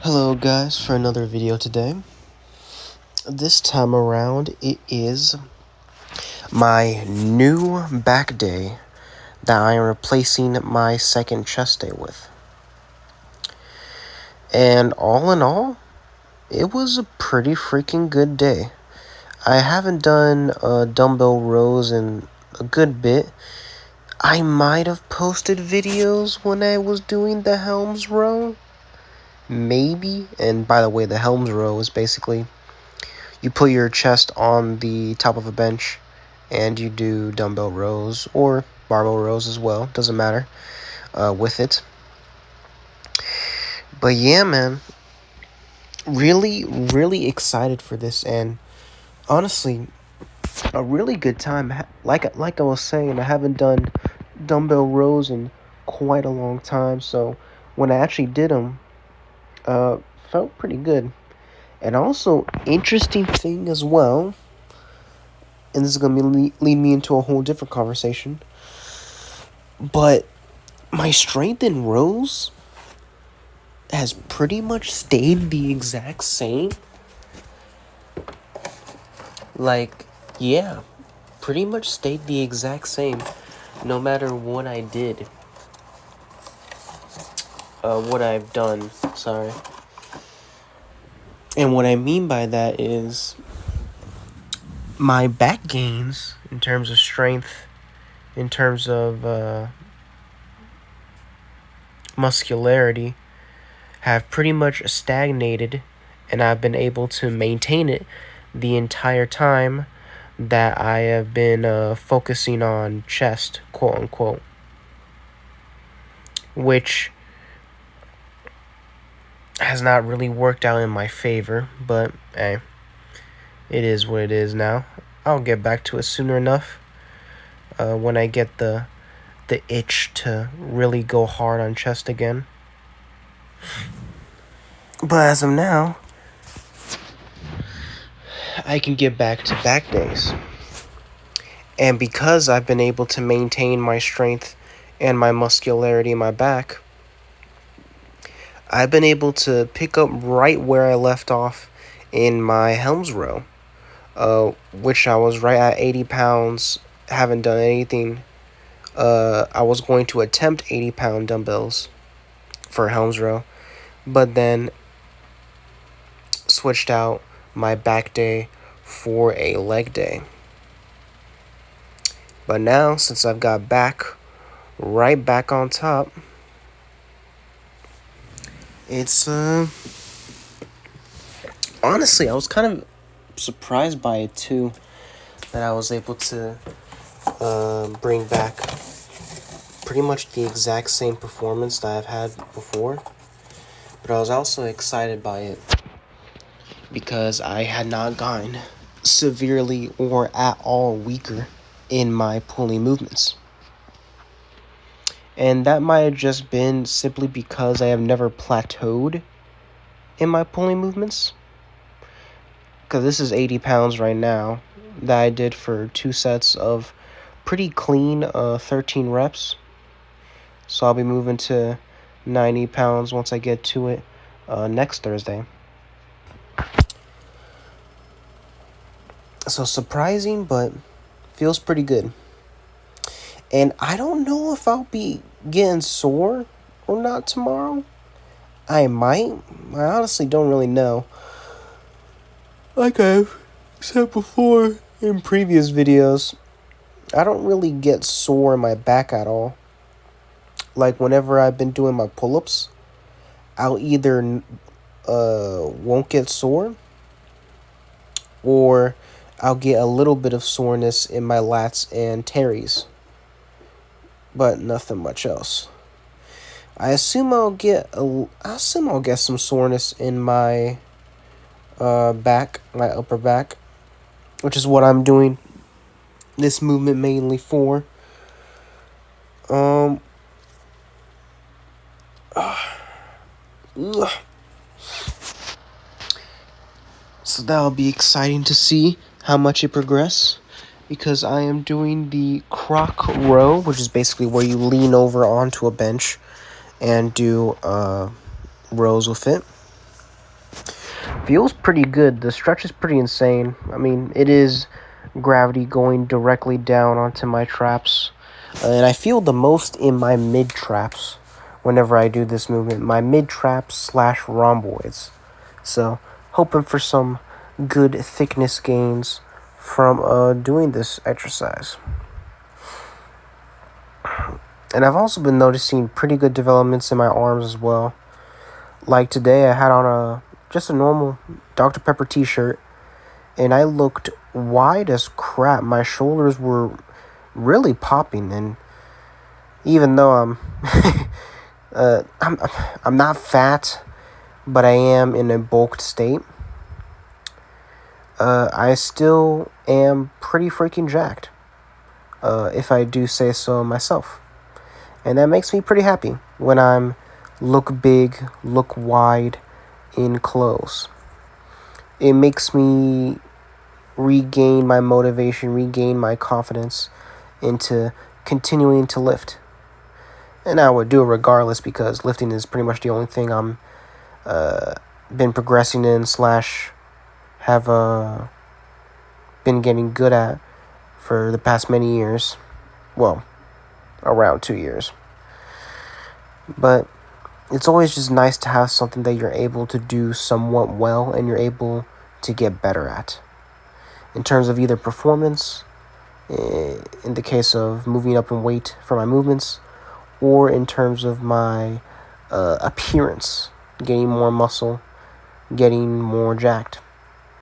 Hello guys, for another video today. This time around it is my new back day that I am replacing my second chest day with. And all in all, it was a pretty freaking good day. I haven't done dumbbell rows in a good bit. I might have posted videos when I was doing the Helms row. Maybe. And by the way, the Helms row is basically you put your chest on the top of a bench and you do dumbbell rows or barbell rows as well. Doesn't matter with it. But yeah, man. Really excited for this, and honestly, a really good time. Like I was saying, I haven't done dumbbell rows in quite a long time, so when I actually did them, felt pretty good. And also, interesting thing as well, and this is going to lead me into a whole different conversation, but my strength in rows has pretty much stayed the exact same. Yeah, pretty much stayed the exact same no matter what I did. What I've done, sorry. And what I mean by that is my back gains in terms of strength, in terms of muscularity, have pretty much stagnated, and I've been able to maintain it the entire time that I have been focusing on chest, quote unquote, which has not really worked out in my favor, but hey, it is what it is now. I'll get back to it sooner enough when I get the itch to really go hard on chest again. But as of now, I can get back to back days. And because I've been able to maintain my strength and my muscularity in my back, I've been able to pick up right where I left off in my Helms row, which I was right at 80 pounds, haven't done anything. I was going to attempt 80-pound dumbbells for Helms row, but then switched out my back day for a leg day. But now, since I've got right back on top, it's honestly, I was kind of surprised by it too, that I was able to bring back pretty much the exact same performance that I've had before. But I was also excited by it because I had not gotten severely or at all weaker in my pulling movements. And that might have just been simply because I have never plateaued in my pulling movements. Because this is 80 pounds right now that I did for 2 sets of pretty clean 13 reps. So I'll be moving to 90 pounds once I get to it next Thursday. So surprising, but feels pretty good. And I don't know if I'll be getting sore or not tomorrow. I might. I honestly don't really know. Like I've said before in previous videos, I don't really get sore in my back at all. Like whenever I've been doing my pull-ups, I'll either won't get sore, or I'll get a little bit of soreness in my lats and teres, but nothing much else. I assume I'll get some soreness in my back, my upper back, which is what I'm doing this movement mainly for. So that'll be exciting to see how much it progress, because I am doing the croc row, which is basically where you lean over onto a bench and do rows with it. Feels pretty good. The stretch is pretty insane. I mean, it is gravity going directly down onto my traps. And I feel the most in my mid traps whenever I do this movement. My mid traps slash rhomboids. So, hoping for some good thickness gains from doing this exercise. And I've also been noticing pretty good developments in my arms as well. Like today, I had on just a normal Dr. Pepper t-shirt, and I looked wide as crap. My shoulders were really popping, and even though I'm not fat, but I am in a bulked state. I still am pretty freaking jacked, if I do say so myself. And that makes me pretty happy when I'm look big, look wide in clothes. It makes me regain my motivation, regain my confidence into continuing to lift. And I would do it regardless because lifting is pretty much the only thing I'm been progressing in slash have been getting good at for the past many years. Well, around 2 years. But it's always just nice to have something that you're able to do somewhat well and you're able to get better at. In terms of either performance, in the case of moving up in weight for my movements, or in terms of my appearance, getting more muscle, getting more jacked.